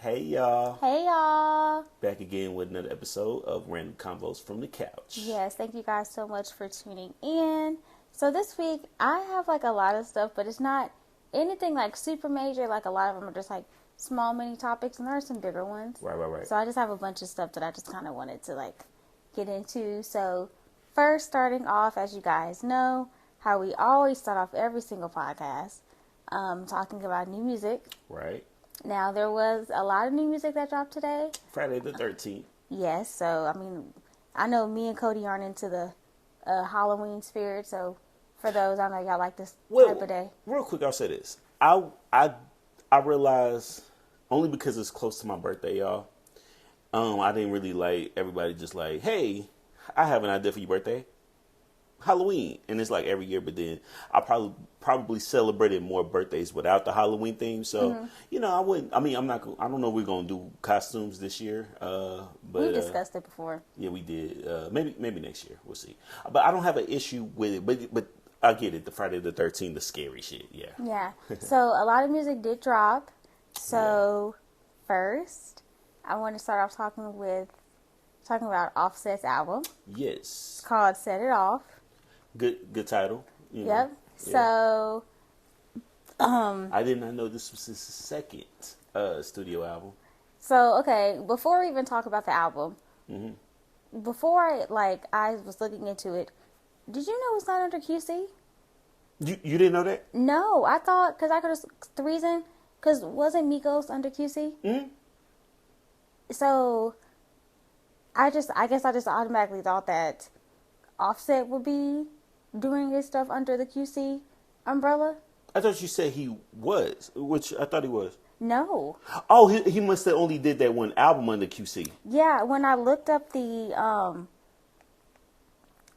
Hey y'all. Hey y'all. Back again with another episode of Random Convos from the Couch. Yes, thank you guys so much for tuning in. So this week I have like a lot of stuff, but it's not anything like super major. Like a lot of them are just like small mini topics, and there are some bigger ones. Right. So I just have a bunch of stuff that I just kind of wanted to like get into. So first, starting off, as you guys know, how we always start off every single podcast, talking about new music. Right. Now, there was a lot of new music that dropped today. Friday the 13th. Yes, so, I mean, I know me and Cody aren't into the Halloween spirit, so for those, I know y'all like this type of day. Real quick, I'll say this. I realize, only because it's close to my birthday, y'all, I didn't really like everybody just like, hey, I have an idea for your birthday. Halloween. And it's like every year, but then I probably celebrated more birthdays without the Halloween theme. So, you know, I don't know if we're going to do costumes this year. But we discussed it before. Yeah, we did. Maybe next year. We'll see. But I don't have an issue with it. But I get it. The Friday the 13th, the scary shit. Yeah. Yeah. So a lot of music did drop. So first, I want to start off talking about Offset's album. Yes. It's called Set It Off. Good title. Yep. Yeah. So, I did not know this was his second studio album. So, okay, before we even talk about the album, before I was looking into it, did you know it's not under QC? You didn't know that? No, I thought, the reason, because wasn't Migos under QC? Mm-hmm. So, I guess I just automatically thought that Offset would be doing his stuff under the QC umbrella. I thought you said he was, which I thought he was. No. Oh, he must have only did that one album under QC. Yeah, when I looked up the,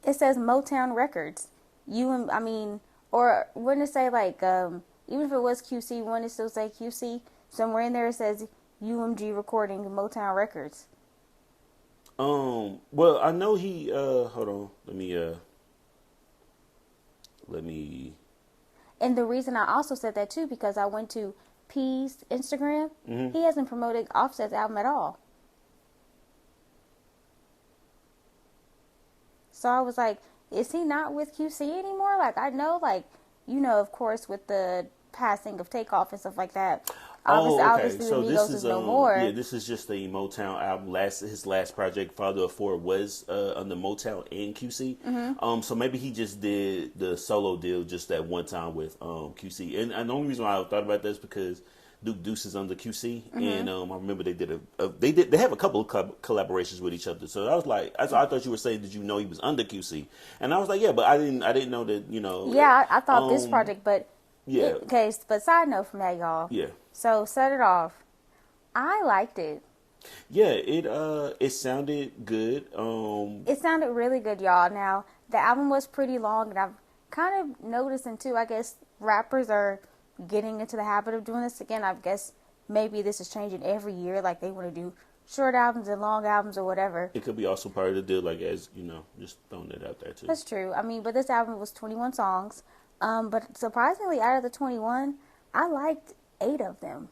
it says Motown Records. Or wouldn't it say like, even if it was QC, wouldn't it still say QC? Somewhere in there it says UMG Recording Motown Records. Well, I know he, hold on, let me. And the reason I also said that too, because I went to P's Instagram, he hasn't promoted Offset's album at all. So I was like, is he not with QC anymore? Like, I know, like, of course, with the passing of Takeoff and stuff like that. Obviously So the this Migos is no more. Yeah, this is just the Motown album. His last project, Father of Four, was under Motown and QC. So maybe he just did the solo deal just that one time with QC. And the only reason why I thought about that is because Duke Deuce is under QC, and I remember they have a couple of collaborations with each other. So I was like, I thought you were saying, did you know he was under QC? And I was like, yeah, but I didn't know that. Yeah, I thought this project, but yeah. Okay, but side note from that, y'all. Yeah. So Set It Off. I liked it. Yeah, it sounded good. It sounded really good, y'all. Now, the album was pretty long, and I've kind of noticing too, I guess rappers are getting into the habit of doing this again. I guess maybe this is changing every year, like they want to do short albums and long albums or whatever. It could be also part of the deal, like, as just throwing it out there too. That's true. I mean, but this album was 21 songs. But surprisingly, out of the 21, I liked 8 of them.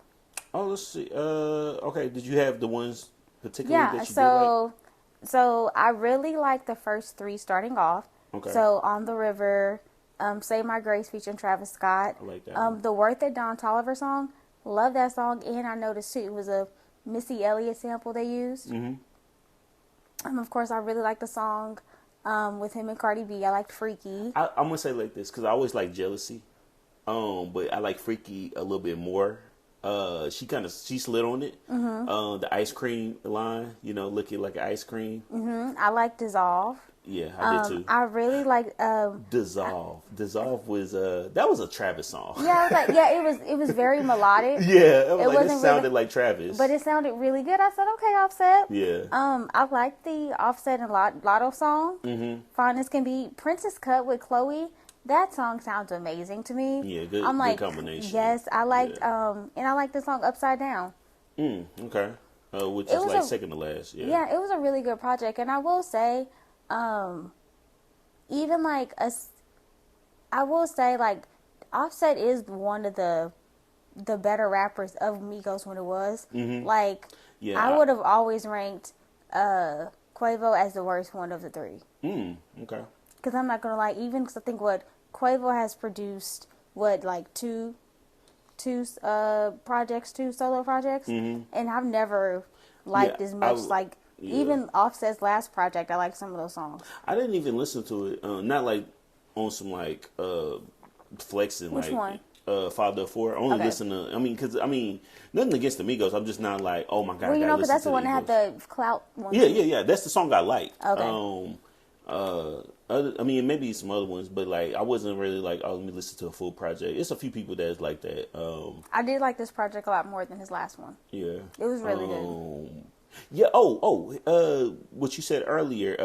Oh, let's see. Okay, did you have the ones particularly that you did like? So I really liked the first 3 starting off. Okay. So On the River, Say My Grace featuring Travis Scott. I like that one. The Worth It Don Toliver song. Love that song. And I noticed too, it was a Missy Elliott sample they used. Of course, I really like the song with him and Cardi B. I liked Freaky. I'm going to say like this, because I always like Jealousy. But I like Freaky a little bit more. She slid on it. The ice cream line, looking like an ice cream. I like Dissolve. Yeah, I did too. I really like Dissolve. Dissolve was that was a Travis song. Yeah, I was like, it was very melodic. Yeah, it sounded like Travis, but it sounded really good. I said, okay, Offset. Yeah. I like the Offset and Lotto song. Fine as Can Be. Princess Cut with Chloe. That song sounds amazing to me. Yeah, good. I'm like, good combination. Yes, I liked and I liked the song Upside Down. Okay. Which is like second to last. Yeah. Yeah, it was a really good project, and I will say, even like I will say like Offset is one of the the better rappers of Migos when it was. Mm-hmm. Like, Yeah, I would have always ranked Quavo as the worst one of the three. Okay. Because I'm not going to lie, even because I think what Quavo has produced, like two solo projects, and I've never liked as much, even Offset's last project, I like some of those songs. I didn't even listen to it, not like on some like flexing. Which like, one? Father of Four. I only listen to, because nothing against the Migos. I'm just not like, oh my God. Well, because that's the one that had the clout one. Yeah. That's the song I like. Okay. Maybe some other ones, but like I wasn't really like, oh, let me listen to a full project. It's a few people that's like that. I did like this project a lot more than his last one. Yeah, it was really good. Yeah. What you said earlier.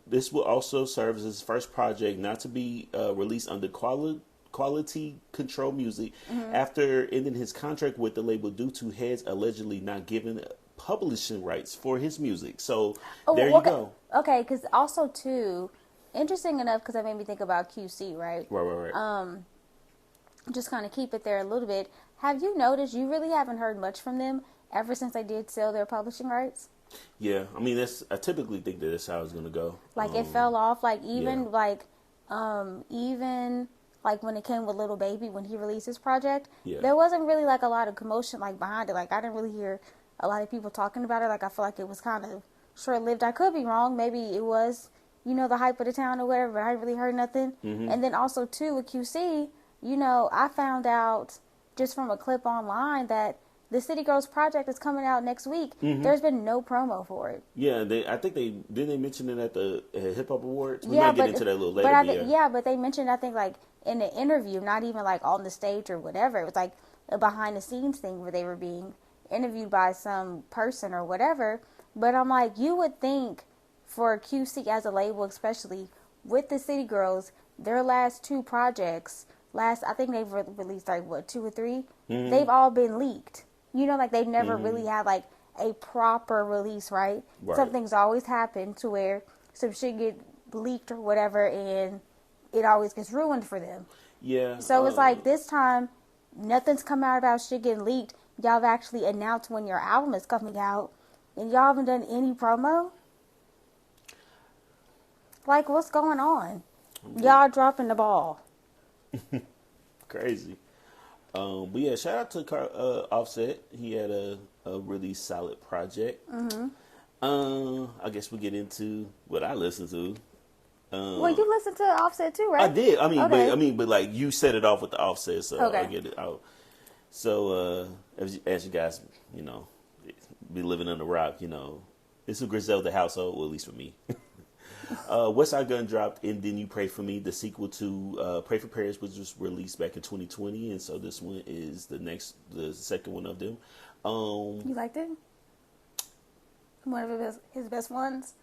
This will also serve as his first project not to be released under quality control music after ending his contract with the label due to Heads allegedly not giving publishing rights for his music. So there you go. Okay, because also too, interesting enough, because that made me think about QC, right? Right. Just kind of keep it there a little bit. Have you noticed you really haven't heard much from them ever since they did sell their publishing rights? Yeah, I typically think that that's how it's gonna go. Like it fell off. Like even like when it came with Little Baby when he released his project, there wasn't really like a lot of commotion like behind it. Like I didn't really hear a lot of people talking about it. Like I feel like it was kind of short-lived. I could be wrong. Maybe it was, the hype of the town or whatever, but I really heard nothing. And then also, too, with QC, I found out just from a clip online that the City Girls project is coming out next week. There's been no promo for it. Yeah, I think they mention it at the Hip Hop Awards. We might get into that a little later. But they mentioned, I think, like, in the interview, not even, like, on the stage or whatever. It was, like, a behind-the-scenes thing where they were being interviewed by some person or whatever. But I'm like, you would think for QC as a label, especially with the City Girls, their last two projects, I think they've released like, what, 2 or 3? They've all been leaked. Like they've never really had like a proper release, right? Something's always happened to where some shit get leaked or whatever and it always gets ruined for them. Yeah. So it's like this time, nothing's come out about shit getting leaked. Y'all have actually announced when your album is coming out. And y'all haven't done any promo? Like, what's going on? Y'all dropping the ball. Crazy. But yeah, shout out to Offset. He had a really solid project. I guess we get into what I listen to. Well, you listen to Offset too, right? I did. Okay. But like you set it off with the Offset, so okay. I get it out. So as you guys, be living under a rock, it's a Griselda household, well, at least for me. West Side Gun dropped And Then You Pray For Me, the sequel to Pray For Paris, which was released back in 2020, and so this one is the second one of them. You liked it? One of his best ones?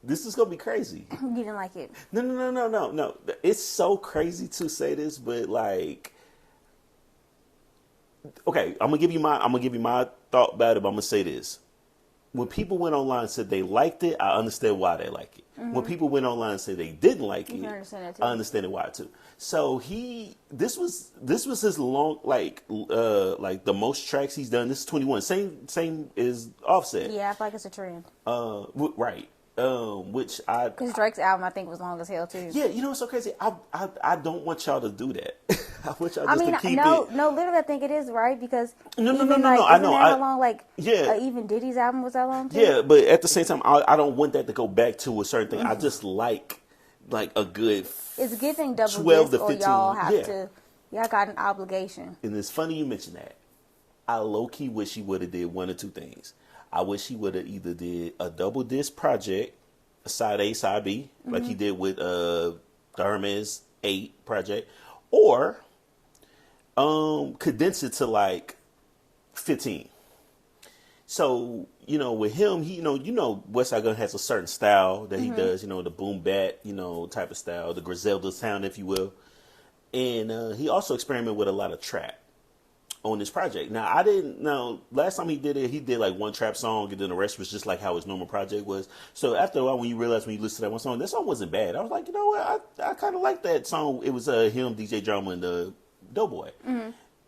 This is gonna be crazy. You didn't like it? No. It's so crazy to say this, but like, okay, I'm gonna give you my thought about it, but I'm gonna say this. When people went online and said they liked it, I understand why they like it. When people went online and said they didn't like it, I understand why too. So this was his long, like the most tracks he's done. This is 21. Same as Offset. Yeah, I feel like it's a trend. Right. Because Drake's album I think was long as hell too. Yeah, what's so crazy? I don't want y'all to do that. I want y'all just to keep it. No, literally I think it is, right? Because no. I know. How long? Even Diddy's album was that long too. Yeah, but at the same time, I don't want that to go back to a certain thing. I just like a good. It's giving double 12 disc, to 15. Or y'all have to. Y'all got an obligation. And it's funny you mention that. I low key wish he would have did one or two things. I wish he would have either did a double disc project, a side A, side B, like he did with the Hermes 8 project, or condense it to like 15. So, with him, he, West Side Gun has a certain style that he does, the boom bat, type of style, the Griselda sound, if you will. And he also experimented with a lot of trap on this project. Now, I didn't know, last time he did like one trap song, and then the rest was just like how his normal project was. So after a while, when you listen to that one song, that song wasn't bad. I was like, you know what, I kind of like that song. It was him, DJ Drama, and the Doughboy.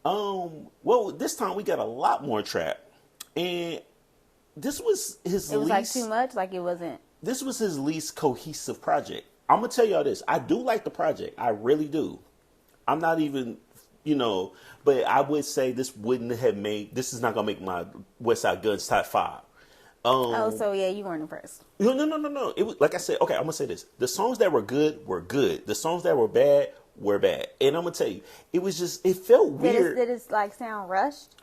Well, this time we got a lot more trap, and this was his It was least. like too much. Like it wasn't. This was his least cohesive project. I'm gonna tell y'all this. I do like the project. I really do. I'm not even, but I would say this wouldn't have made. This is not gonna make my West Side Guns top 5. Oh, so yeah, you weren't impressed. No. It was like I said. Okay, I'm gonna say this: the songs that were good were good. The songs that were bad were bad. And I'm gonna tell you, it was just it felt weird. Did it like sound rushed?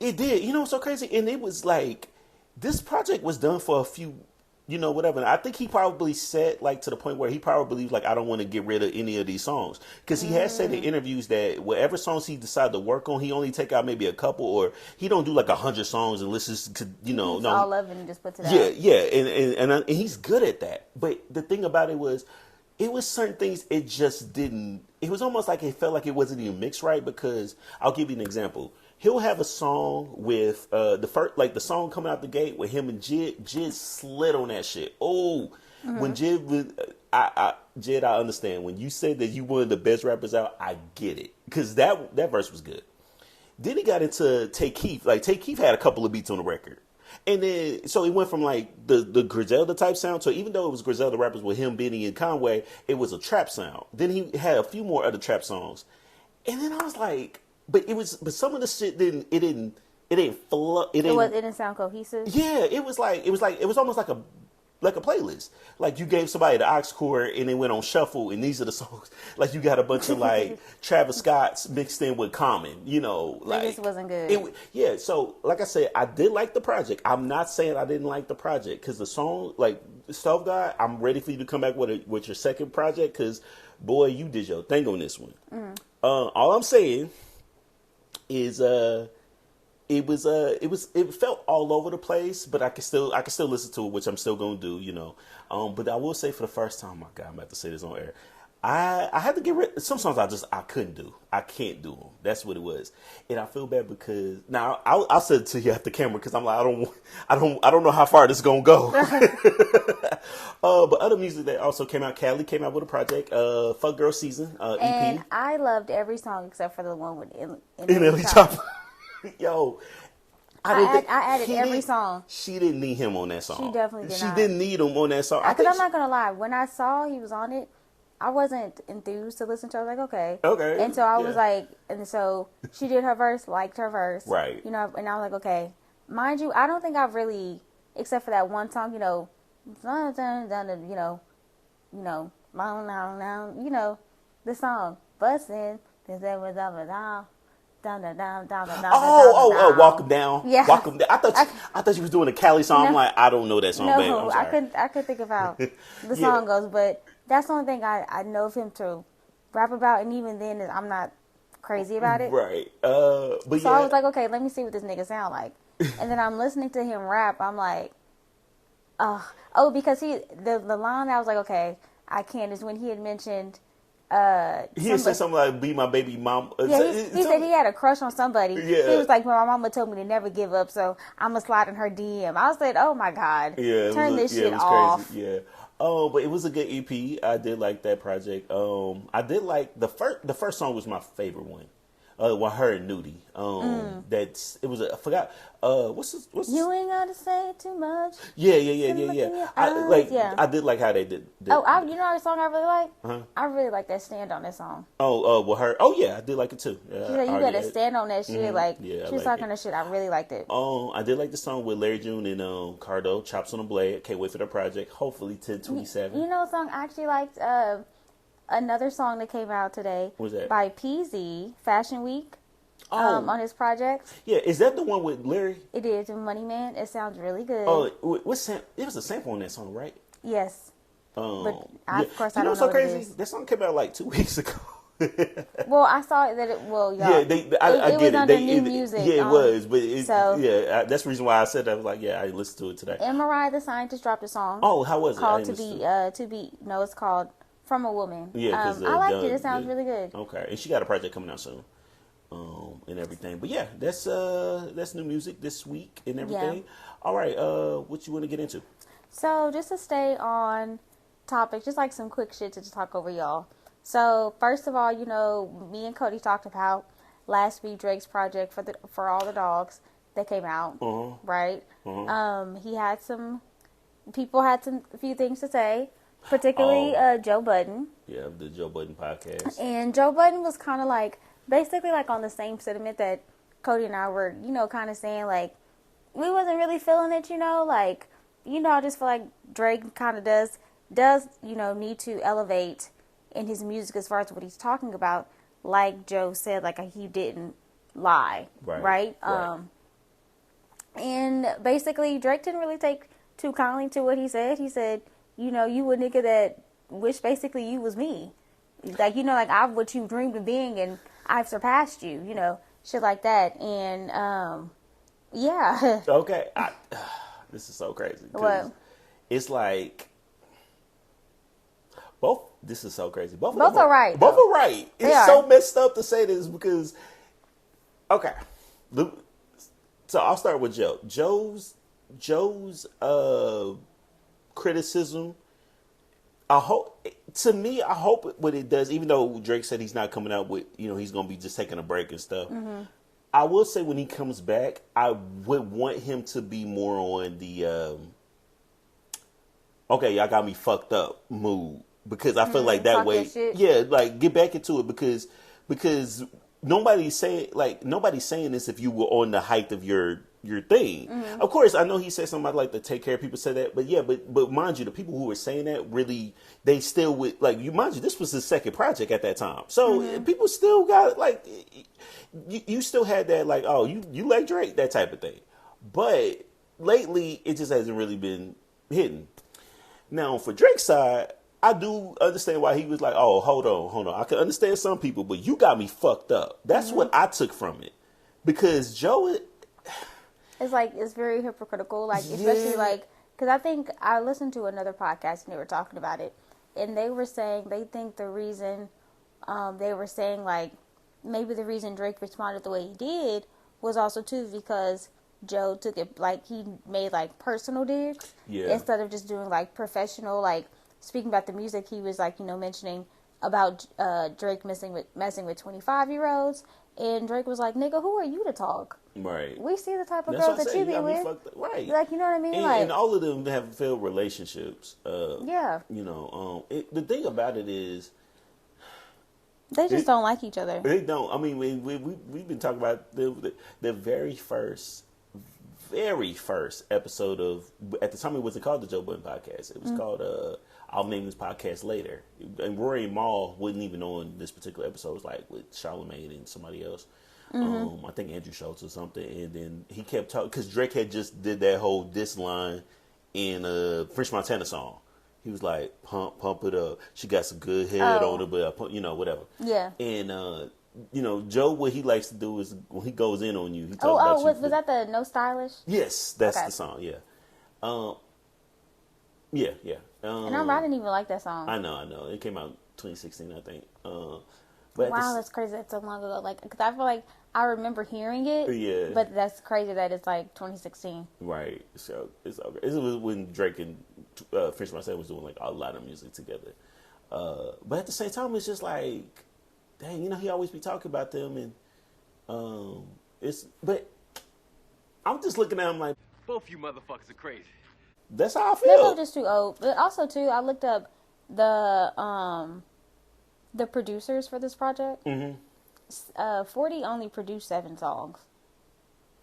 It did. You know what's so crazy? And it was like this project was done for a few, whatever. And I think he probably said like to the point where he probably believed like I don't want to get rid of any of these songs because he has said in interviews that whatever songs he decided to work on, he only take out maybe a couple or he don't do like 100 songs and listens to It's all of it and just puts it yeah, out. yeah, and he's good at that. But the thing about it was certain things it just didn't. It was almost like it felt like it wasn't even mixed right because I'll give you an example. He'll have a song with the song coming out the gate with him and Jid. Jid slid on that shit. Oh, when Jid was, Jid, I understand when you said that you one of the best rappers out. I get it because that verse was good. Then he got into Take Keith. Like Take Keith had a couple of beats on the record. And then, so it went from like the Griselda type sound. So even though it was Griselda rappers with him, Benny, and Conway, it was a trap sound. Then he had a few more other trap songs. And then I was like, but some of the shit didn't flow. It didn't sound cohesive. Yeah, it was almost like a playlist. Like you gave somebody the aux chord and they went on shuffle and these are the songs. Like you got a bunch of like Travis Scott's mixed in with Common, like this wasn't good. Yeah, so like I said, I did like the project. I'm not saying I didn't like the project because the song, like Stuff God, I'm ready for you to come back with your second project because boy, you did your thing on this one. All I'm saying is it felt all over the place, but I can still listen to it, which I'm still gonna do, But I will say for the first time, my God, I'm about to say this on air. I had to get rid. Some songs I couldn't do. I can't do them. That's what it was, and I feel bad because now I'll say it to you after camera because I'm like I don't know how far this is gonna go. But other music that also came out, Cali came out with a project, Fuck Girl Season EP. And I loved every song except for the one with Ellie Chopper. Yo, I added every song. She didn't need him on that song. She definitely did not. She didn't need him on that song. Because I'm not going to lie. When I saw he was on it, I wasn't enthused to listen to it. I was like, okay. Okay. And so I was like, and so she did her verse, liked her verse. Right. And I was like, okay. Mind you, I don't think I've really, except for that one song, the song, bustin', Walk 'em down. Yeah. Walk 'em down. I thought you was doing a Cali song. No, I'm like, I don't know that song, babe. I'm sorry. I couldn't think of how the song goes, but that's the only thing I know of him to rap about, and even then, I'm not crazy about it. Right. But so I was like, okay, let me see what this nigga sound like, and then I'm listening to him rap. I'm like, because the line I was like, okay, I can't is when he had mentioned. He had said something like "Be my baby mom." Yeah, he said he had a crush on somebody. Yeah. He was like, "Well, my mama told me to never give up, so I'm gonna slide in her DM." I was like, "Oh my God, turn this shit off." Crazy. Yeah. Oh, but it was a good EP. I did like that project. I did like the first song was my favorite one. With her and Nudie. I forgot. What's You ain't gotta say too much. Yeah. I did like how they did. You know a song I really like? Uh-huh. I really like that Stand on that song. With her. Oh yeah, I did like it too. She's like, you gotta stand on that shit. Mm-hmm. Like she was talking that shit. I really liked it. I did like the song with Larry June and Cardo, Chops on the Blade. Can't wait for the project. Hopefully 10/27. You know a song I actually liked. Another song that came out today. What was that? By PZ, Fashion Week. On his project. Yeah, is that the one with Larry? It is, Money Man. It sounds really good. Oh, it was a sample on that song, right? Yes. But of course, I don't know so what crazy? it is. That song came out like 2 weeks ago. Well, I saw that it. Well, y'all. Yeah, it was under new music. Yeah, it was, but that's the reason why I said that. I was like, yeah, I listened to it today. And Mariah the Scientist dropped a song. Oh, how was it? Called it's called From a Woman. Yeah, I liked it. It sounds really good. Okay, and she got a project coming out soon. And everything, but yeah, that's new music this week and everything. Yeah. All right, what you want to get into? So just to stay on topic, just like some quick shit to just talk over y'all. So first of all, me and Cody talked about last week Drake's project for all the dogs that came out, right? He had people had a few things to say, particularly Joe Budden. Yeah, the Joe Budden podcast. And Joe Budden was kind of like, basically like on the same sentiment that Cody and I were, kind of saying, like, we wasn't really feeling it, like, I just feel like Drake kind of does, need to elevate in his music as far as what he's talking about. Like Joe said, like, he didn't lie, right? And basically Drake didn't really take too kindly to what he said. He said, you a nigga that wish basically you was me. Like, like I've what you dreamed of being and I've surpassed you, shit like that. And, yeah. Okay. This is so crazy. What? It's like, this is so crazy. Both are right. Both are right. It's so messed up to say this because, okay. So I'll start with Joe. Joe's criticism, I hope what it does, even though Drake said he's not coming out with, he's going to be just taking a break and stuff. I will say when he comes back, I would want him to be more on the, okay, y'all got me fucked up mood. Because I feel like that way, like get back into it because nobody's saying this if you were on the height of your thing. Of course, I know he said something about like to take care of people, say that, but mind you, the people who were saying that really, they still would like you. Mind you, this was his second project at that time, so people still got like you still had that like, oh, you like Drake, that type of thing. But lately, it just hasn't really been hitting. Now for Drake's side, I do understand why he was like, oh, hold on. I can understand some people, but you got me fucked up. That's what I took from it. Because Joe... It's like, it's very hypocritical. Like, especially like, because I think I listened to another podcast and they were talking about it. And they were saying, they think the reason, they were saying like, maybe the reason Drake responded the way he did was also too because Joe took it, like, he made like personal digs. Instead of just doing like professional, like, speaking about the music, he was like, mentioning about Drake messing with 25-year-olds, and Drake was like, "Nigga, who are you to talk? Right. We see the type of girls that you be with, right? Like, you know what I mean? And all of them have failed relationships. The thing about it is, they just don't like each other. They don't. I mean, we've been talking about the very first episode of, at the time it wasn't called the Joe Budden podcast. It was called I'll name this podcast later. And Rory and Maul wasn't even on this particular episode. It was like with Charlamagne and somebody else. I think Andrew Schultz or something. And then he kept talking because Drake had just did that whole diss line in a French Montana song. He was like, pump it up. She got some good head on her, but whatever. Yeah. And Joe, what he likes to do is when he goes in on you, he talks about you. Was that the No Stylish? Yes, that's the song. Yeah. Yeah. And I didn't even like that song. I know. It came out 2016, I think. But wow, that's crazy. That's so long ago. Like, because I feel like I remember hearing it. Yeah. But that's crazy that it's like 2016. Right. So it's okay. This was when Drake and French Montana was doing like a lot of music together. But at the same time, it's just like, dang, he always be talking about them, and but I'm just looking at him like, both you motherfuckers are crazy. That's how I feel. They're both just too old. But also too, I looked up the producers for this project. 40 only produced 7 songs,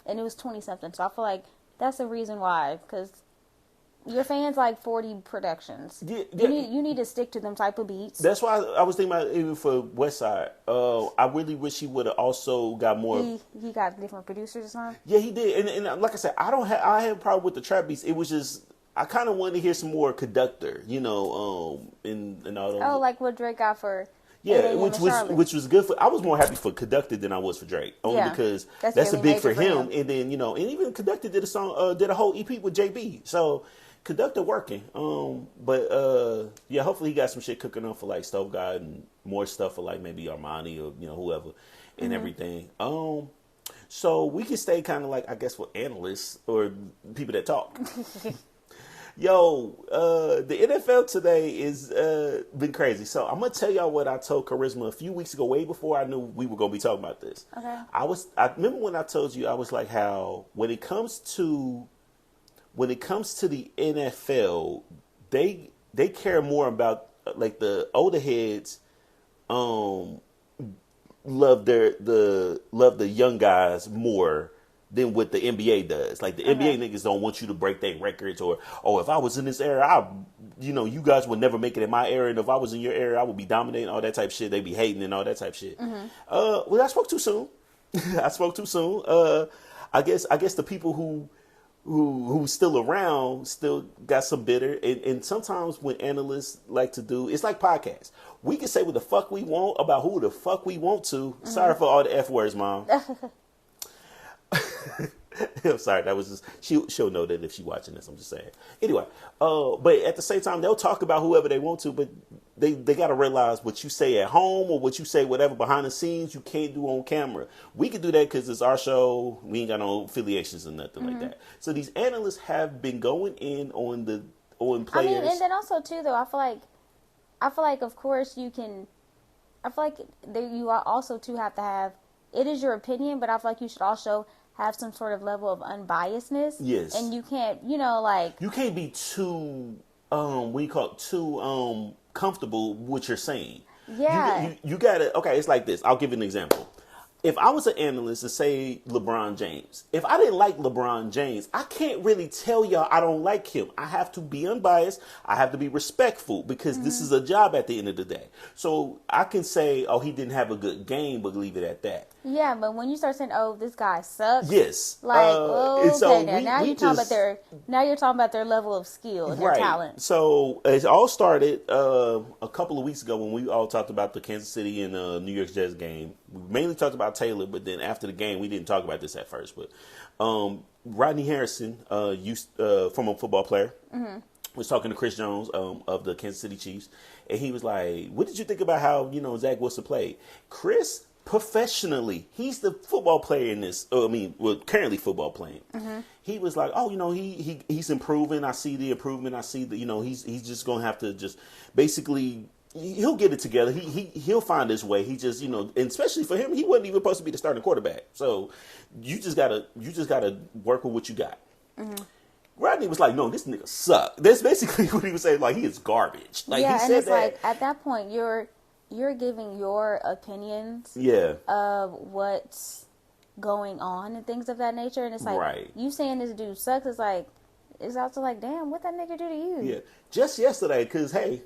and it was 20 something. So I feel like that's the reason why, because your fans like 40 productions. You need to stick to them type of beats. That's why I was thinking about even for Westside. I really wish he would have also got more. He got different producers or something. Yeah, he did. And like I said, I have a problem with the trap beats. It was just, I kind of wanted to hear some more Conductor, and all those. Oh, like what Drake got for. Yeah, which was good for. I was more happy for Conductor than I was for Drake, only because that's really a big for him. And then and even Conductor did a whole EP with JB. So Conductor working. But hopefully he got some shit cooking up for like Stove God and more stuff for like maybe Armani or whoever and everything. So we can stay kind of like, I guess, for analysts or people that talk. The NFL today is been crazy. So I'm gonna tell y'all what I told Charisma a few weeks ago, way before I knew we were gonna be talking about this. Okay. I remember when I told you I was like how when it comes to the NFL, they care more about like the older heads love the young guys more than what the NBA does. Like the NBA niggas don't want you to break their records or if I was in this era, you guys would never make it in my era, and if I was in your era, I would be dominating, all that type shit. They be hating and all that type shit. Well, I spoke too soon. I spoke too soon. I guess the people who's still around still got some bitter, and sometimes when analysts like to do, it's like podcasts. We can say what the fuck we want about who the fuck we want to. Sorry for all the F words, Mom. I'm sorry, that was just she'll know that if she's watching this. I'm just saying. Anyway, but at the same time, they'll talk about whoever they want to, but they got to realize what you say at home or what you say whatever behind the scenes you can't do on camera. We can do that because it's our show. We ain't got no affiliations or nothing like that. So these analysts have been going in on players. I mean, and then also too, though, I feel like of course you can. I feel like you also too have to have. It is your opinion, but I feel like you should also have some sort of level of unbiasedness. Yes. And you can't, like... You can't be too, comfortable with what you're saying. Yeah. You gotta, okay, it's like this. I'll give you an example. If I was an analyst and say LeBron James, if I didn't like LeBron James, I can't really tell y'all I don't like him. I have to be unbiased. I have to be respectful because this is a job at the end of the day. So I can say, oh, he didn't have a good game, but leave it at that. Yeah, but when you start saying, "Oh, this guy sucks," yes, like, okay, so now you're talking about their level of skill and their talent. So it all started a couple of weeks ago when we all talked about the Kansas City and New York Jets game. We mainly talked about Taylor, but then after the game, we didn't talk about this at first. But Rodney Harrison, former football player, was talking to Chris Jones of the Kansas City Chiefs, and he was like, "What did you think about how Zach Wilson played?" Chris, professionally, he's the football player in this. Currently football playing. He was like, "Oh, he's improving. I see the improvement. I see the he's just gonna have to just basically." He'll get it together. He'll find his way. He just and especially for him, he wasn't even supposed to be the starting quarterback. So you just gotta work with what you got. Rodney was like, "No, this nigga suck." That's basically what he was saying. Like, he is garbage. Like, yeah, he said and it's that. like at that point you're giving your opinions of what's going on and things of that nature, and it's like you saying this dude sucks. It's also like, damn, what that nigga do to you? Yeah, just yesterday, because hey.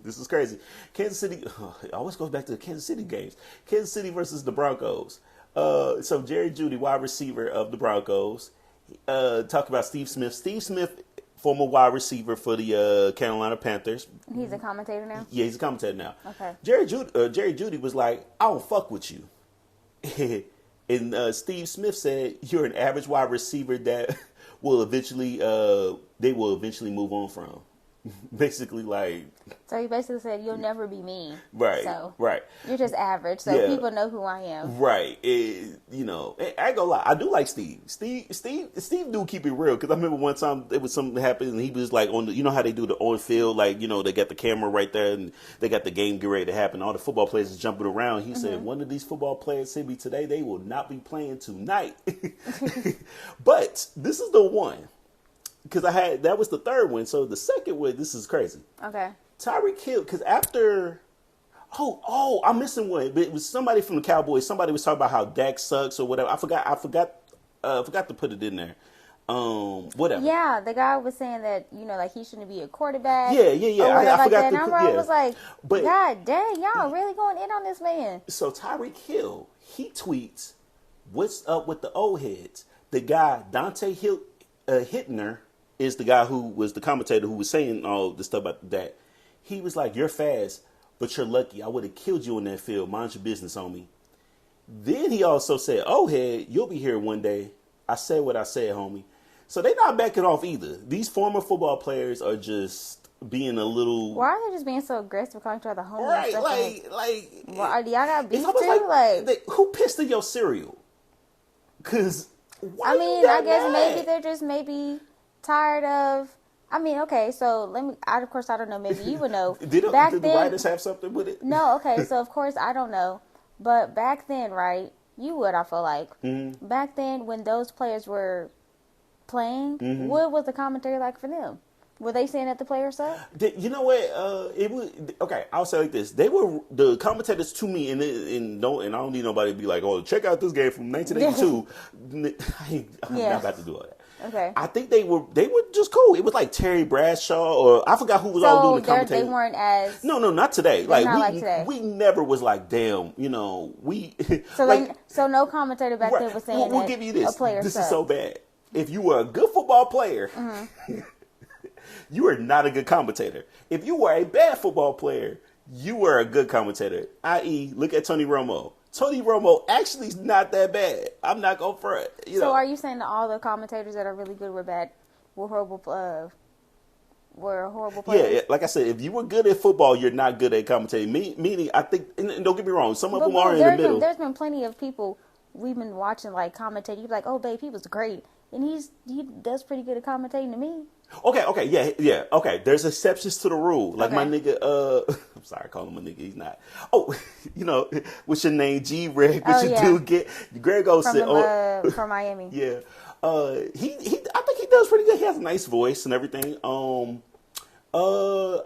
This is crazy. Kansas City, it always goes back to the Kansas City games. Kansas City versus the Broncos. So Jerry Jeudy, wide receiver of the Broncos, talked about Steve Smith. Steve Smith, former wide receiver for the Carolina Panthers. He's a commentator now? Yeah, he's a commentator now. Okay. Jerry Jeudy was like, "I don't fuck with you." And Steve Smith said, "You're an average wide receiver that will eventually move on from." Basically, like, so he basically said, "You'll never be me." Right. So right. You're just average, so people know who I am. Right. I ain't gonna lie. I do like Steve. Steve do keep it real, because I remember one time it was something that happened and he was like on the, how they do the on field, like they got the camera right there and they got the game get ready to happen. All the football players is jumping around. He said, "One of these football players sent me today. They will not be playing tonight." But this is the one. Because that was the third one. So the second one, this is crazy. Okay. Tyreek Hill, because after, I'm missing one. But it was somebody from the Cowboys. Somebody was talking about how Dak sucks or whatever. I forgot to put it in there. Whatever. Yeah, the guy was saying that like he shouldn't be a quarterback. Yeah. I forgot. I was like, but God dang, y'all really going in on this man. So Tyreek Hill, he tweets, "What's up with the old heads?" The guy Dante Hittner is the guy who was the commentator who was saying all the stuff about that. He was like, "You're fast, but you're lucky. I would have killed you in that field. Mind your business, homie." Then he also said, "Oh, head, you'll be here one day. I said what I said, homie." So they're not backing off either. These former football players are just being a little... Why are they just being so aggressive calling each other homie? Right, well, y'all got beef too? Who pissed in your cereal? Because... I guess maybe they're just tired of I mean, okay, so of course, I don't know, maybe you would know. Did Back the then, writers have something with it? no, okay, so of course, I don't know. But back then, right, you would, I feel like. Mm-hmm. Back then, when those players were playing, Mm-hmm. what was the commentary like for them? Were they saying that the players suck? You know what? It was okay. I'll say it like this: they were the commentators to me, and I don't need nobody to be like, "Oh, check out this game from 1982." I'm Yeah. not about to do all that. Okay. I think they were just cool. It was like Terry Bradshaw, or I forgot who was all doing the They commentating. weren't as... No, not today. not like today. We never was like, damn, we. So like, so no commentator back then was saying we'll that give you this. a player This sucked. is so bad. If you were a good football player, you are not a good commentator. If you were a bad football player, you were a good commentator. I.e., look at Tony Romo. Tony Romo actually is not that bad. I'm not going to front. So are you saying that all the commentators that are really good were bad, were horrible players? Yeah, like I said, if you were good at football, you're not good at commentating. Meaning, I think, and don't get me wrong, some of them are in the middle. There's been plenty of people we've been watching like commentate. You'd be like, oh, babe, he was great. And he does pretty good at commentating to me. Okay, yeah. Okay, there's exceptions to the rule. Like my nigga, I'm sorry, I call him a nigga. He's not. Oh, what's your name? G-Reg. What you do? Get Greg Olsen. From Miami. Yeah. I think he does pretty good. He has a nice voice and everything. I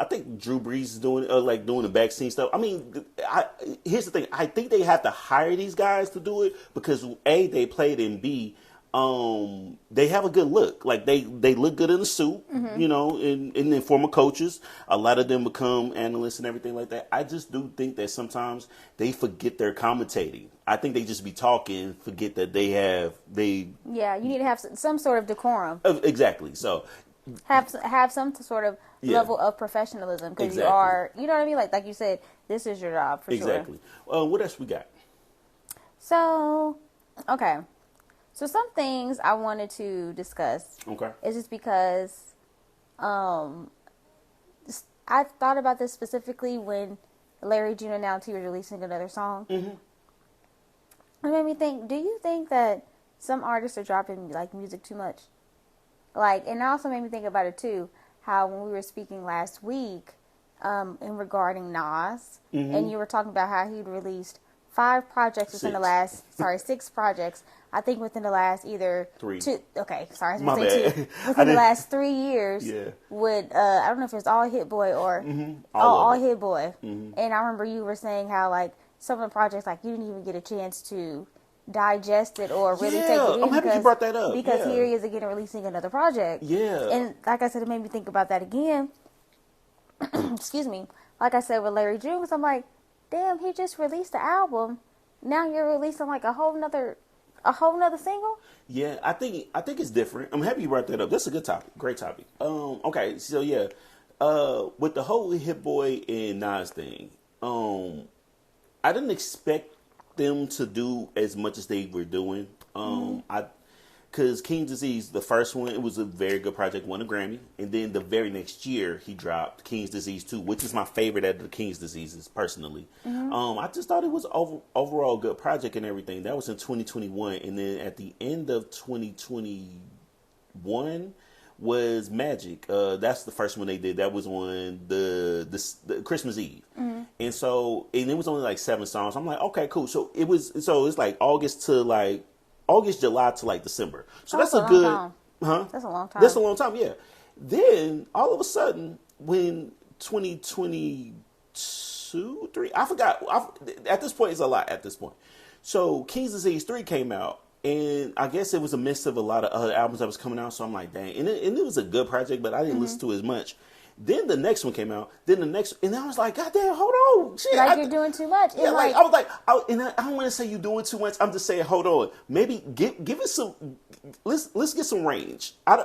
think Drew Brees is doing doing the backseat stuff. I mean, here's the thing. I think they have to hire these guys to do it because A, they played, and B, they have a good look. Like they look good in the suit, and then former coaches. A lot of them become analysts and everything like that. I just do think that sometimes they forget their commentating. I think they just be talking, forget that Yeah, you need to have some sort of decorum. Exactly. So have some sort of level of professionalism because you are, you know what I mean? Like you said, this is your job for sure. Exactly. What else we got? So, okay. So some things I wanted to discuss. Okay. Is just because I thought about this specifically when Larry June announced he was releasing another song. Mm-hmm. It made me think, do you think that some artists are dropping like music too much? Like, and it also made me think about it too, how when we were speaking last week in regarding Nas, and you were talking about how he'd released 5 projects within the last, 6 projects, I think within the last either 3. 2, okay, sorry, I was My going to say bad. 2, within the last 3 years, Yeah. with, I don't know if it was All Hit Boy or All Hit Boy, and I remember you were saying how, like, some of the projects, like, you didn't even get a chance to digest it or really take it in. I'm happy you brought that up. Because here he is again releasing another project. Yeah. And like I said, it made me think about that again. Excuse me. Like I said with Larry June, I'm like, damn, he just released the album. Now you're releasing like a whole nother single? Yeah, I think it's different. I'm happy you brought that up. That's a good topic. Great topic. Okay, so yeah. With the whole Hit Boy and Nas thing, I didn't expect them to do as much as they were doing. Because King's Disease, the first one, it was a very good project, won a Grammy. And then the very next year, he dropped King's Disease 2, which is my favorite out of the King's Diseases, personally. I just thought it was overall a good project and everything. That was in 2021. And then at the end of 2021 was Magic. That's the first one they did. That was on the Christmas Eve. And so, and it was only like 7 songs. I'm like, okay, cool. So it's like August, July to like December. So that's a good, huh? That's a long time. That's a long time, yeah. Then all of a sudden, when 2022, 3, I forgot. At this point, it's a lot at this point. So King's Disease 3 came out. And I guess it was a mix of a lot of other albums that was coming out. So I'm like, dang. And it was a good project, but I didn't listen to it as much. Then the next one came out. And I was like, God damn, hold on. Shit, you're doing too much. Yeah, I was like, I don't want to say you're doing too much. I'm just saying, hold on. Maybe give it some, let's get some range. I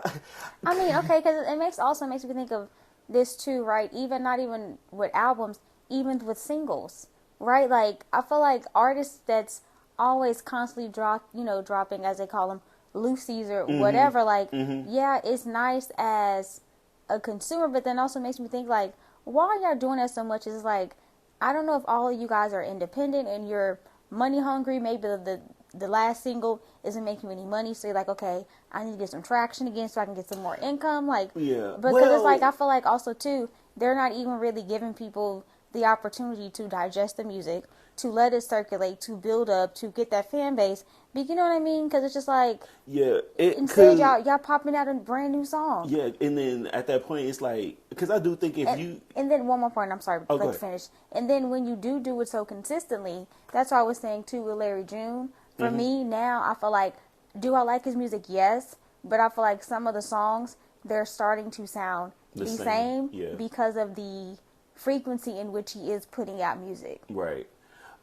mean, okay, because it also makes me think of this too, right? Not even with albums, even with singles, right? Like, I feel like artists that's always constantly dropping, as they call them, loosies or whatever. Like, yeah, it's nice as a consumer, but then also makes me think like, why y'all doing that so much? Is like, I don't know if all of you guys are independent and you're money hungry. Maybe the the last single isn't making any money, so you're like, okay, I need to get some traction again so I can get some more income. Like, Yeah. because it's like, I feel like also too, they're not even really giving people the opportunity to digest the music, to let it circulate, to build up, to get that fan base. But you know what I mean? Because it's just like, yeah, instead y'all popping out a brand new song. Yeah, and then at that point, it's like, because I do think if you... And then one more point, I'm sorry, Oh, let's finish. And then when you do it so consistently, that's what I was saying too with Larry June. For me now, I feel like, do I like his music? Yes. But I feel like some of the songs, they're starting to sound the same yeah. because of the frequency in which he is putting out music. Right.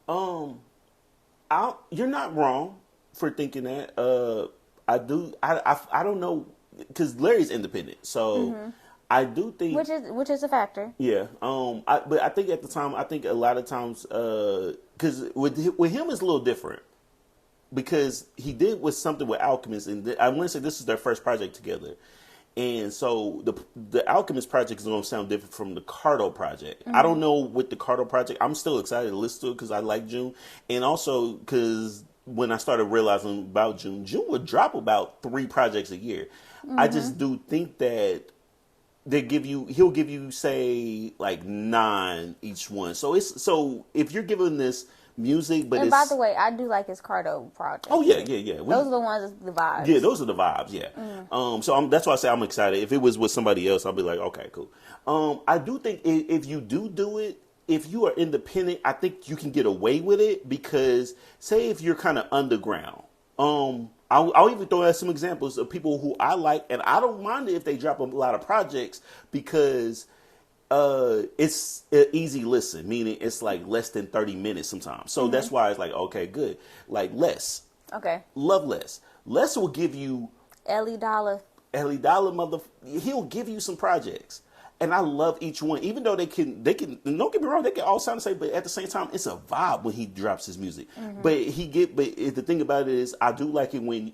You're not wrong for thinking that. I don't know, because Larry's independent, so I do think which is a factor. Yeah. But I think at the time, I think a lot of times, because with him it's a little different, because he did with something with Alchemist, and I want to say this is their first project together. And so the Alchemist project is going to sound different from the Cardo project. I don't know with the Cardo project. I'm still excited to listen to it because I like June. And also because when I started realizing about June would drop about 3 projects a year. I just do think that he'll give you say like 9 each one. So if you're giving this music, but and by the way, I do like his Cardo project. Oh yeah. Those are the ones, the vibes. Yeah, those are the vibes. Yeah. So that's why I say I'm excited. If it was with somebody else, I'll be like, okay, cool. I do think if you do it, if you are independent, I think you can get away with it, because say if you're kind of underground, I'll even throw out some examples of people who I like, and I don't mind it if they drop a lot of projects, because it's an easy listen, meaning it's like less than 30 minutes sometimes. So that's why it's like, okay, good. Like Les. Okay. Love Les. Les will give you Ellie Dollar, he'll give you some projects. And I love each one, even though they can, don't get me wrong, they can all sound the same, but at the same time, it's a vibe when he drops his music. But the thing about it is, I do like it when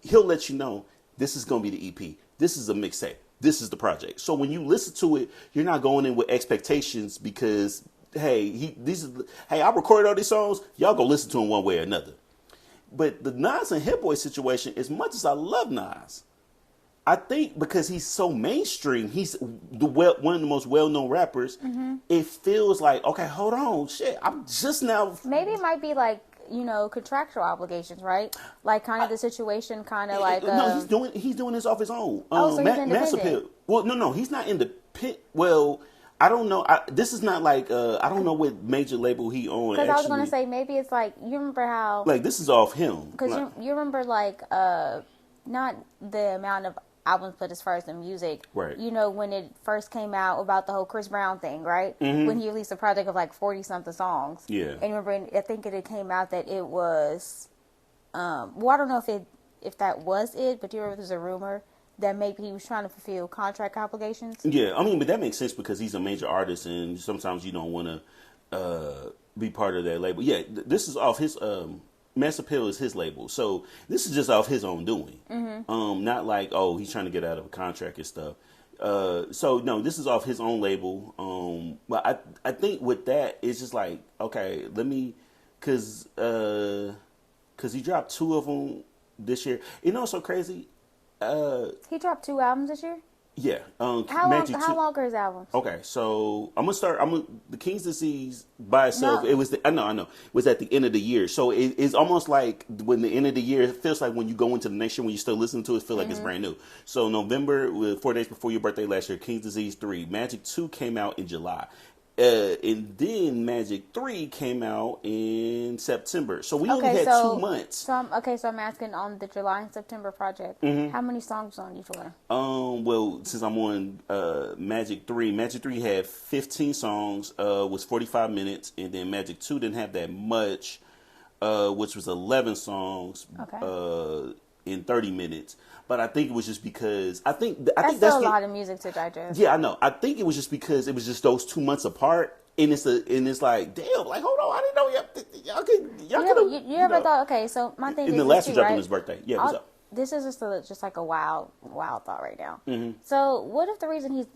he'll let you know, this is going to be the EP. This is a mixtape. This is the project. So when you listen to it, you're not going in with expectations because, hey, I recorded all these songs. Y'all go listen to them one way or another. But the Nas and Hit Boy situation, as much as I love Nas, I think because he's so mainstream, he's one of the most well-known rappers. It feels like, okay, hold on, shit, I'm just now. Maybe it might be like, contractual obligations, right? Like kind of the situation, kind of like. No, he's doing this off his own. So he's independent. Well, no, he's not independent. Well, I don't know. This is not like I don't know what major label he on. Because I was gonna say maybe it's like, you remember how like this is off him. Because you remember like not the amount of albums, but as far as the music, right? When it first came out about the whole Chris Brown thing, right? When he released a project of like 40 something songs, yeah. And remember, I think it came out that it was, well, I don't know if that was it, but you remember there's a rumor that maybe he was trying to fulfill contract obligations. Yeah, I mean, but that makes sense because he's a major artist, and sometimes you don't want to be part of that label. Yeah, this is off his. Mass Appeal is his label, so this is just off his own doing. Not like, oh, he's trying to get out of a contract and stuff. So no, this is off his own label. But I think with that, it's just like, okay, let me, cause he dropped 2 of them this year. You know what's so crazy? He dropped 2 albums this year? Yeah. How long are his albums? Okay, so I'm gonna start. The King's Disease by itself. No. It was. I know. It was at the end of the year, so it's almost like when the end of the year. It feels like when you go into the next year, when you still listen to it, feel like it's brand new. So November, 4 days before your birthday last year, King's Disease 3, Magic 2 came out in July. And then Magic 3 came out in September. So we only had 2 months. So I'm asking, on the July and September project, how many songs on each one? Well, since I'm on Magic 3 had 15 songs, was 45 minutes, and then Magic 2 didn't have that much, which was 11 songs in 30 minutes. But I think it was just because I think that's a lot of music to digest. Yeah, I know. I think it was just because it was just those 2 months apart, and it's like, damn, like, hold on, I didn't know y'all could. You ever thought? Okay, so my thing is, the last one dropped on his birthday. Yeah, what's up? This is just like a wild thought right now. So what if the reason he's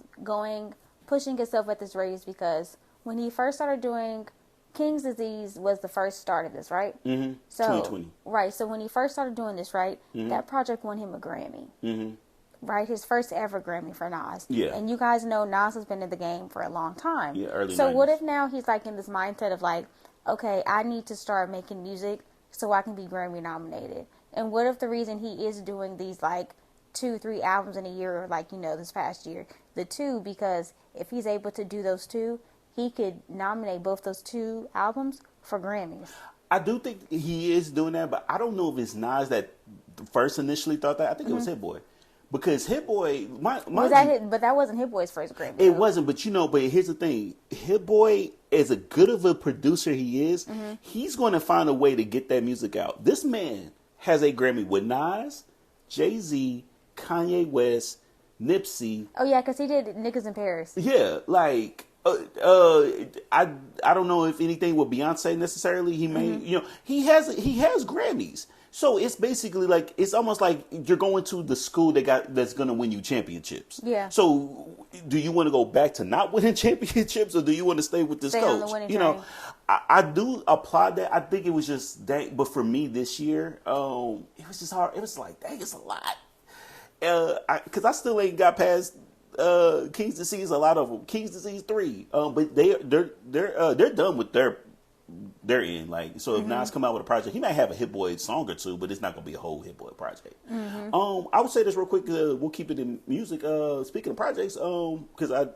pushing himself at this rate is because when he first started doing King's Disease was the first start of this, right? Mm-hmm. So 2020. right. So when he first started doing this, right, Mm-hmm. that project won him a Grammy. Mm-hmm. Right, his first ever Grammy for Nas. Yeah. And you guys know Nas has been in the game for a long time. Yeah, early So 90s. what if now he's like in this mindset of like, okay, I need to start making music so I can be Grammy nominated. And what if the reason he is doing these like 2-3 albums in a year, or like, you know, this past year, the two, because if he's able to do those two, he could nominate both those two albums for Grammys. I do think he is doing that, but I don't know if it's Nas that first initially thought that. I think it was Hit Boy. Because Hit Boy, but that wasn't Hit Boy's first Grammy. It wasn't, but but here's the thing. Hit Boy, as a good of a producer he is, he's going to find a way to get that music out. This man has a Grammy with Nas, Jay-Z, Kanye West, Nipsey. Oh yeah, because he did Niggas in Paris. Yeah, like I don't know if anything with Beyonce necessarily. He may, he has Grammys. So it's basically like, it's almost like you're going to the school that's going to win you championships. Yeah. So do you want to go back to not winning championships, or do you want to stay with this coach? On the winning train. I do applaud that. I think it was just that, but for me this year, it was just hard. It was like, dang, it's a lot. Because I still ain't got past King's Disease. A lot of them, King's Disease 3. But they're done with their end. Like, so if Nas come out with a project, he might have a Hit Boy song or two, but it's not gonna be a whole Hit Boy project. I would say this real quick. We'll keep it in music. Speaking of projects, because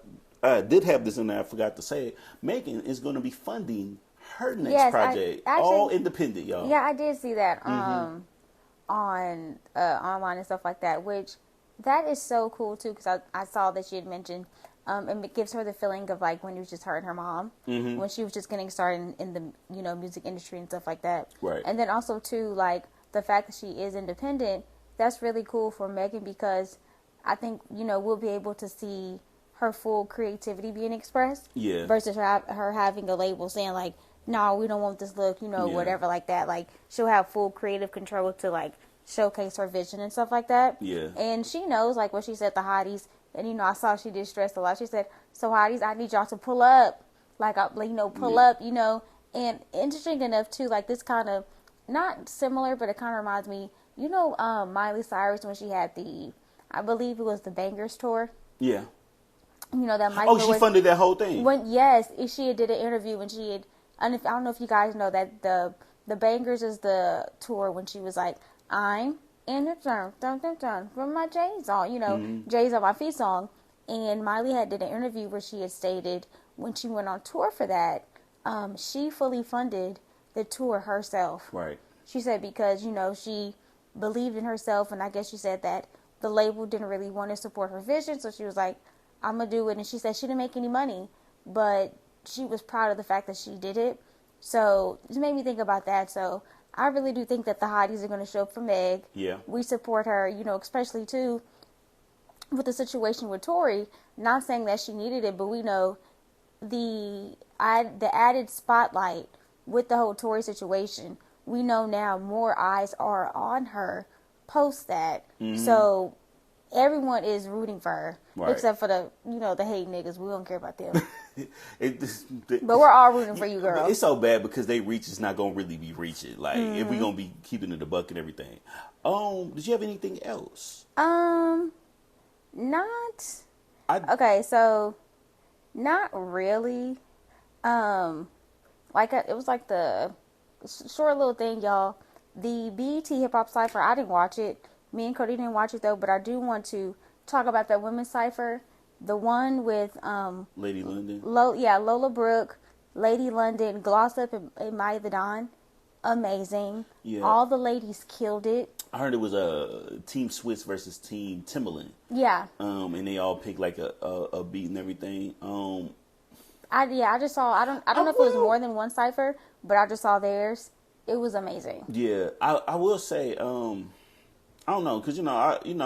I did have this in there, I forgot to say it. Megan is going to be funding her next project, all independent, y'all. Yeah, I did see that on online and stuff like that, which that is so cool too, because I saw that she had mentioned. And it gives her the feeling of like when it was just her and her mom, when she was just getting started in the music industry and stuff like that. Right. And then also too, like the fact that she is independent, that's really cool for Megan, because I think we'll be able to see her full creativity being expressed. Yeah. Versus her having a label saying like, no, we don't want this look, whatever like that. Like she'll have full creative control to like showcase her vision and stuff like that. Yeah. And she knows, like what she said, the hotties. And, I saw she did stress a lot. She said, so hotties, I need y'all to pull up. Pull up, And interesting enough, too, like this kind of, not similar, but it kind of reminds me, Miley Cyrus when she had I believe it was the Bangers tour. Yeah. That Michael she funded that whole thing. Yes, she did an interview when she had, and I don't know if you guys know that the Bangers is the tour when she was like, I'm in the dun from my J's on, J's on my feet song. And Miley did an interview where she had stated when she went on tour for that, she fully funded the tour herself. Right. She said because, she believed in herself, and I guess she said that the label didn't really want to support her vision, so she was like, I'm going to do it. And she said she didn't make any money, but she was proud of the fact that she did it. So it made me think about that. So I really do think that the hotties are going to show up for Meg. Yeah. We support her, especially too with the situation with Tori. Not saying that she needed it, but we know the added spotlight with the whole Tori situation. We know now more eyes are on her post that. So everyone is rooting for her, except for the hate niggas. We don't care about them. But we're all rooting for you, girl. It's so bad because they reach is not gonna really be reaching. Like if we gonna be keeping it a buck and everything. Did you have anything else? Okay, so not really. It was like the short little thing, y'all. The BET Hip Hop Cypher, I didn't watch it. Me and Cody didn't watch it though, but I do want to talk about that women's cypher. The one with Lady London. Lola Brooke, Lady London, Gloss Up, and Maya the Don. Amazing. Yeah. All the ladies killed it. I heard it was a Team Swiss versus Team Timbaland. Yeah. And they all picked like a beat and everything. I just saw. I don't know if it was more than one cypher, but I just saw theirs. It was amazing. Yeah, I will say. I don't know, because you know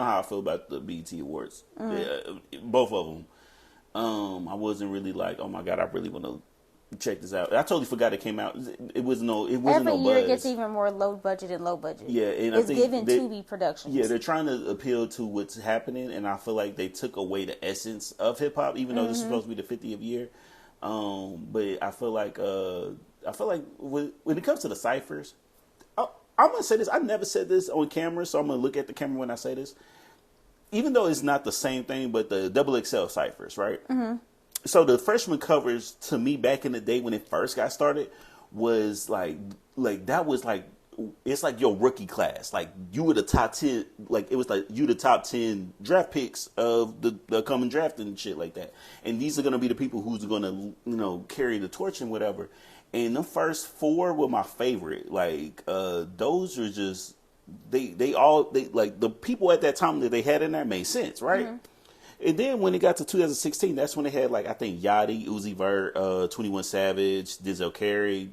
how I feel about the BET Awards. Yeah, both of them. I wasn't really like, oh my god, I really want to check this out. I totally forgot it came out. It wasn't no buzz. Every year it gets even more low budget. Yeah, and it's given Tubi Productions. Yeah, they're trying to appeal to what's happening, and I feel like they took away the essence of hip hop, even though this is supposed to be the 50th year. But I feel like I feel like when it comes to the ciphers, I'm gonna say this. I never said this on camera, so I'm gonna look at the camera when I say this. Even though it's not the same thing, but the double XL ciphers, right? Mm-hmm. So the freshman covers to me back in the day when it first got started was like that was like it's like your rookie class. Like you were the top 10, like it was like you the top 10 draft picks of the coming draft and shit like that. And these are gonna be the people who's gonna carry the torch and whatever. And the first four were my favorite. Like those are just they like the people at that time that they had in there made sense, right? Mm-hmm. And then when it got to 2016, that's when they had like I think Yachty, Uzi Vert, 21 Savage, Denzel Carey,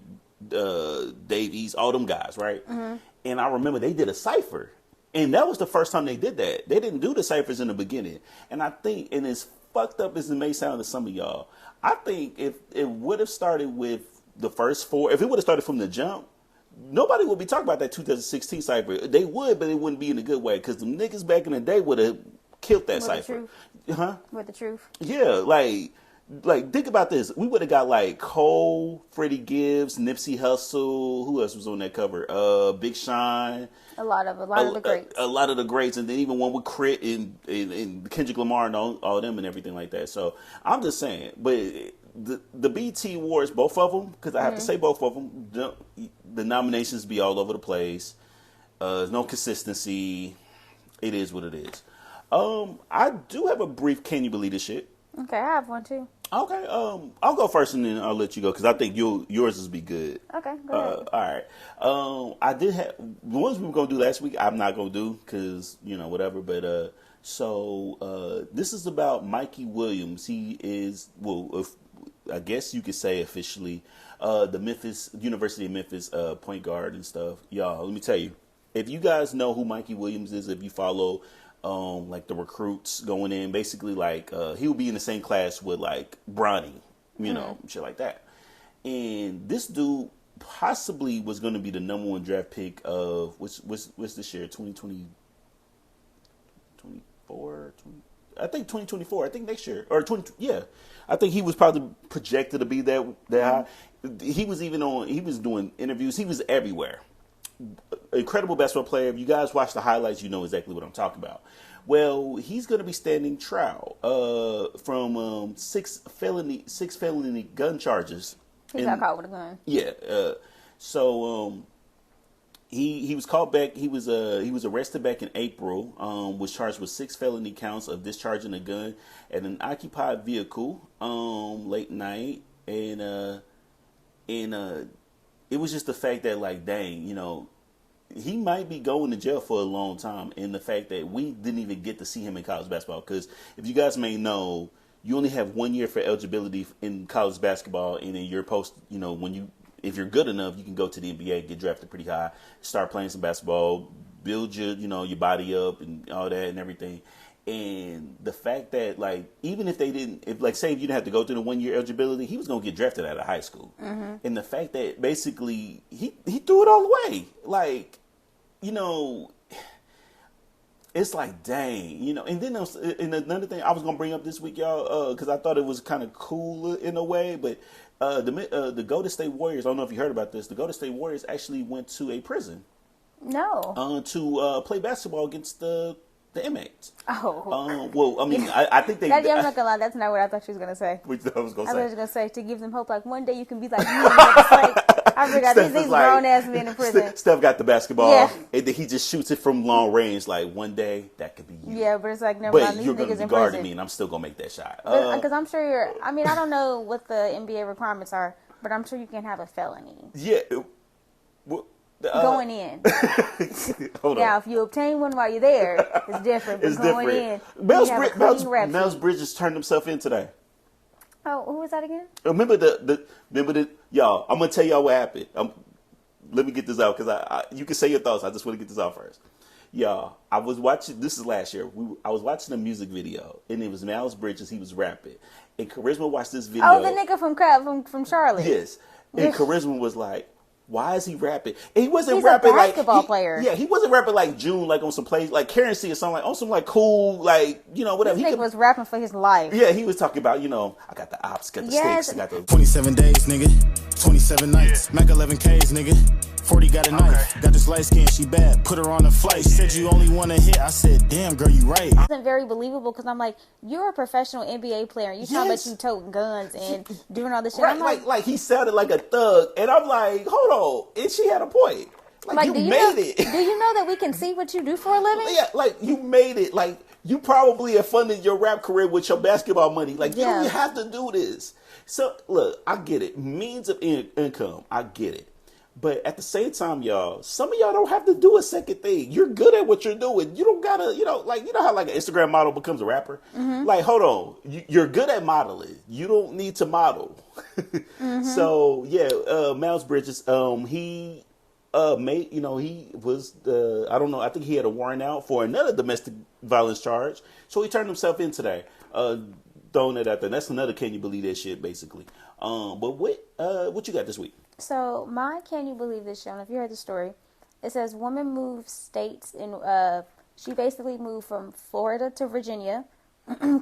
Dave East, all them guys, right? Mm-hmm. And I remember they did a cipher, and that was the first time they did that. They didn't do the ciphers in the beginning, and I think, and as fucked up as it may sound to some of y'all, I think if it would have started with the first four, if it would have started from the jump, nobody would be talking about that 2016 cipher. They would, but it wouldn't be in a good way because the niggas back in the day would have killed that cipher. Huh? With the truth. Yeah, like think about this. We would have got like Cole, Freddie Gibbs, Nipsey Hussle. Who else was on that cover? Big Sean. A lot of the greats. A lot of the greats, and then even one with Crit and Kendrick Lamar and all them and everything like that. So I'm just saying, but the BET Awards, both of them, because I have to say both of them, the nominations be all over the place. There's no consistency. It is what it is. I do have a brief can you believe this shit? Okay, I have one too. Okay, I'll go first and then I'll let you go because I think yours will be good. Okay, go ahead. All right. I did have the ones we were gonna do last week. I'm not gonna do because whatever. But this is about Mikey Williams. He is I guess you could say officially the University of Memphis point guard and stuff. Y'all, let me tell you, if you guys know who Mikey Williams is, if you follow. Like the recruits going in, basically like he'll be in the same class with like Bronny, shit like that. And this dude possibly was going to be the number one draft pick of what's this year, 2020, 24, 20, I think 2024. I think next year or 20. Yeah, I think he was probably projected to be that high. He was doing interviews. He was everywhere. Incredible basketball player. If you guys watch the highlights, you know exactly what I'm talking about. Well, he's going to be standing trial from six felony gun charges. He got caught with a gun. Yeah. So he was caught back. He was arrested back in April. Was charged with 6 felony counts of discharging a gun at an occupied vehicle late night, and it was just the fact that, like, dang, he might be going to jail for a long time. And the fact that we didn't even get to see him in college basketball. Because if you guys may know, you only have 1 year for eligibility in college basketball. And then you're if you're good enough, you can go to the NBA, get drafted pretty high, start playing some basketball, build your body up and all that and everything. And the fact that, like, even if say if you didn't have to go through the 1 year eligibility, he was going to get drafted out of high school. Mm-hmm. And the fact that basically he threw it all away. Like, it's like, dang, and then and another thing I was going to bring up this week, y'all, because I thought it was kind of cool in a way, but the Golden State Warriors, I don't know if you heard about this, the Golden State Warriors actually went to a prison. No. To play basketball against the inmates. Oh. Well, I mean, I think they... I'm not gonna lie, that's not what I thought she was gonna say. Which I was gonna say to give them hope, like one day you can be like me. I forgot these grown ass men in prison. Steph got the basketball, and then he just shoots it from long range. Like one day that could be you. Yeah, but it's like never mind. These you're niggas gonna be in guarding prison. me, and I'm still gonna make that shot. Because I'm sure I don't know what the NBA requirements are, but I'm sure you can have a felony. Yeah. Going in. Hold now, on. if you obtain one while you're there, it's different. But It's going different. in, Miles Bridges turned himself in today. Oh, who was that again? Remember the y'all. I'm gonna tell y'all what happened. Let me get this out because you can say your thoughts. I just want to get this out first. Y'all, I was watching. This is last year. I was watching a music video, and it was Miles Bridges. He was rapping, and Charisma watched this video. Oh, the nigga from Charlotte. Yes, and Charisma was like, Why is he rapping? And he wasn't He's rapping a basketball player. Yeah, he wasn't rapping like June, like on some plays, like Currency or something, like on some like cool, like whatever. This nigga was rapping for his life. Yeah, he was talking about I got the ops, got the sticks, I got the 27 days, nigga. 27 nights. Mac 11 Ks, nigga. 40 got a knife. Got this light skin, she bad. Put her on a flight. She said you only want to hit. I said, damn, girl, you right. It wasn't very believable because I'm like, you're a professional NBA player. You talking about you toting guns and doing all this shit. Right, I'm like he sounded like a thug, and I'm like, hold on, and she had a point. Like you made it. Do you know that we can see what you do for a living? Yeah, like you made it. Like you probably have funded your rap career with your basketball money. Like you don't have to do this. So look, I get it. Means of income, I get it. But at the same time, y'all, some of y'all don't have to do a second thing. You're good at what you're doing. You don't gotta, how like an Instagram model becomes a rapper. Mm-hmm. Like, hold on, you're good at modeling. You don't need to model. Mm-hmm. So yeah, Miles Bridges, he made, he was I don't know. I think he had a warrant out for another domestic violence charge. So he turned himself in today. Throwing it out there. That's another can you believe that shit, basically. But what you got this week? So my can you believe this, Sean? If you heard the story, it says woman moves states in. She basically moved from Florida to Virginia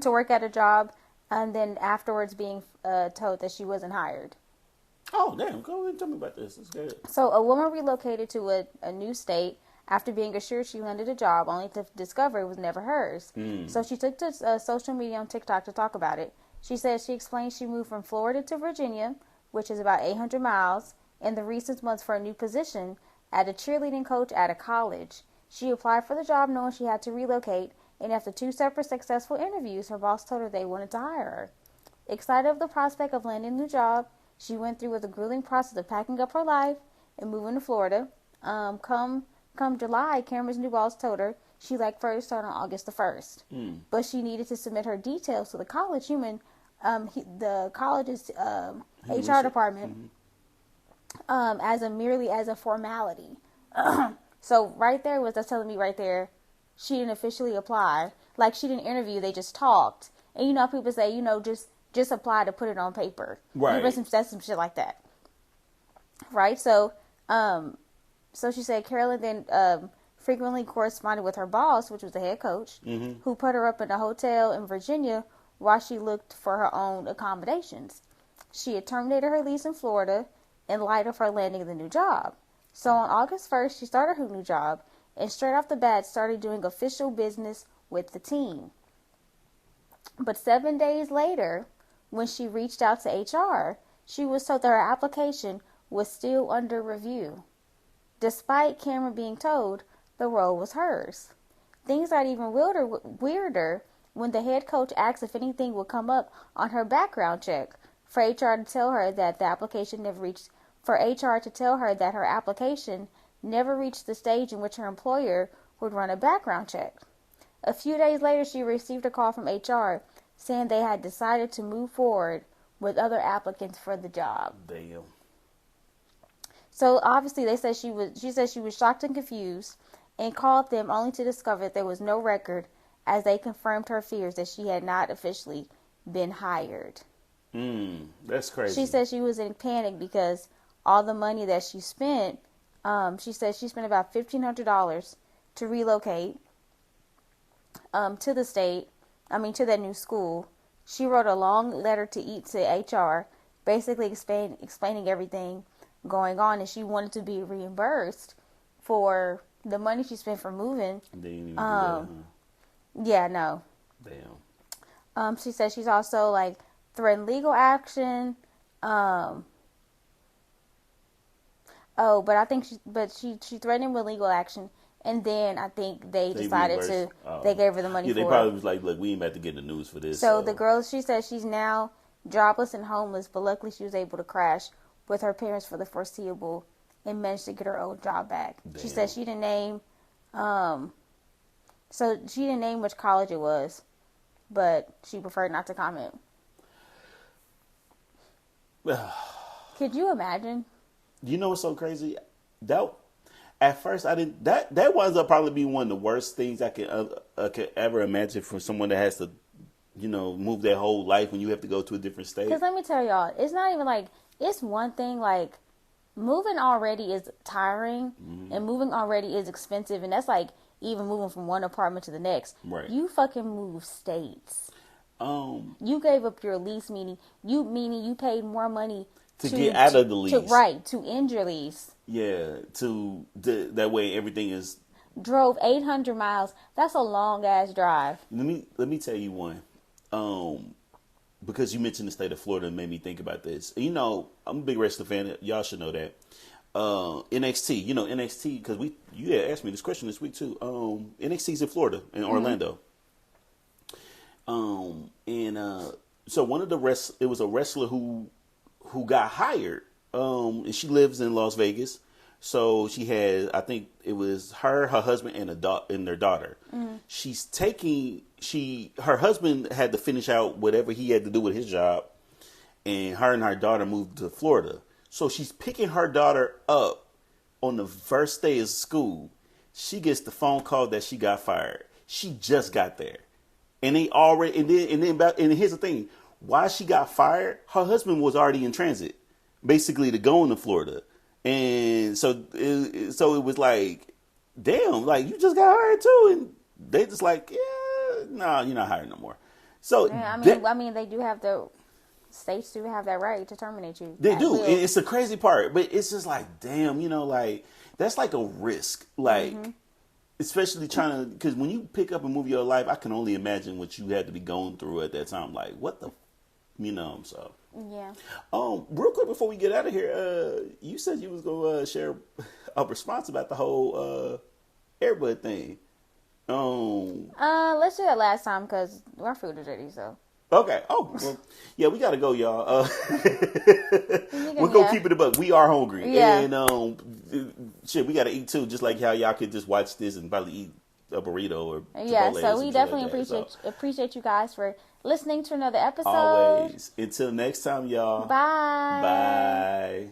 to work at a job, and then afterwards being told that she wasn't hired. Oh damn! Go ahead and tell me about this. It's good. So a woman relocated to a new state after being assured she landed a job, only to discover it was never hers. So she took to social media on TikTok to talk about it. She explained she moved from Florida to Virginia, which is about 800 miles, in the recent months for a new position at a cheerleading coach at a college. She applied for the job knowing she had to relocate, and after 2 separate successful interviews, her boss told her they wanted to hire her. Excited of the prospect of landing a new job, she went through with the grueling process of packing up her life and moving to Florida. Come July, Cameron's new boss told her she'd like for her to start on August the 1st. But she needed to submit her details to the college the college's HR department merely as a formality. So right there that's telling me right there, she didn't officially apply. Like she didn't interview, they just talked. And people say, just apply to put it on paper. Right. That's some shit like that. Right? So she said Carolyn then frequently corresponded with her boss, which was the head coach, who put her up in a hotel in Virginia while she looked for her own accommodations. She had terminated her lease in Florida in light of her landing the new job. So on August 1st, she started her new job and straight off the bat started doing official business with the team. But 7 days later, when she reached out to HR, she was told that her application was still under review, despite Cameron being told the role was hers. Things got even weirder when the head coach asked if anything would come up on her background check for HR to tell her that her application never reached the stage in which her employer would run a background check. A few days later, she received a call from HR saying they had decided to move forward with other applicants for the job. Damn. So obviously she said she was shocked and confused and called them only to discover that there was no record, as they confirmed her fears that she had not officially been hired. That's crazy. She said she was in panic because all the money that she spent, she said she spent about $1,500 to relocate to that new school. She wrote a long letter to HR, basically explaining everything going on, and she wanted to be reimbursed for the money she spent for moving. They didn't even do that, huh? Yeah, no. Damn. She said she's also threatened legal action. But I think she threatened him with legal action, and then I think they decided they gave her the money. Yeah, they probably was like, look, we ain't about to get the news for this. So the girl, she said she's now jobless and homeless, but luckily she was able to crash with her parents for the foreseeable and managed to get her old job back. Damn. She said she didn't name. So she didn't name which college it was, but she preferred not to comment. Could you imagine? You know what's so crazy? At first I didn't. That winds up probably being one of the worst things I could ever imagine for someone that has to, move their whole life when you have to go to a different state. Because let me tell y'all, it's not even it's one thing moving already is tiring, and moving already is expensive, and that's like even moving from one apartment to the next. Right. You fucking move states. You gave up your lease, meaning you paid more money to get out of the lease. To end your lease. Yeah, that way everything is. Drove 800 miles. That's a long ass drive. Let me tell you one. Because you mentioned the state of Florida and made me think about this. You know, I'm a big wrestling fan. Y'all should know that. NXT, you know NXT, because you had asked me this question this week too. NXT's in Florida, in Orlando. So one of it was a wrestler who got hired. And she lives in Las Vegas. So she had, I think it was her husband, and their daughter. Her husband had to finish out whatever he had to do with his job, and her daughter moved to Florida. So she's picking her daughter up on the first day of school. She gets the phone call that she got fired. She just got there, and they already and here's the thing: why she got fired? Her husband was already in transit, basically to go into Florida. And so it was like, damn, like you just got hired too, and they just like, yeah, no, you're not hired no more. So yeah, I mean, they do have states do have that right to terminate you. They do, and it's the crazy part. But it's just like, damn, you know, like that's like a risk, like especially trying to, because when you pick up and move your life, I can only imagine what you had to be going through at that time. Like, what the, so. Yeah. Real quick before we get out of here, you said you was gonna share a response about the whole Airbud thing. Let's do that last time because our food is ready. So. Okay. Oh, well, yeah, we gotta go, y'all. We're gonna keep it a buck. We are hungry, and shit, we gotta eat too. Just like how y'all could just watch this and probably eat a burrito or Chipotle so we definitely appreciate you guys for listening to another episode. Always. Until next time, y'all. Bye. Bye.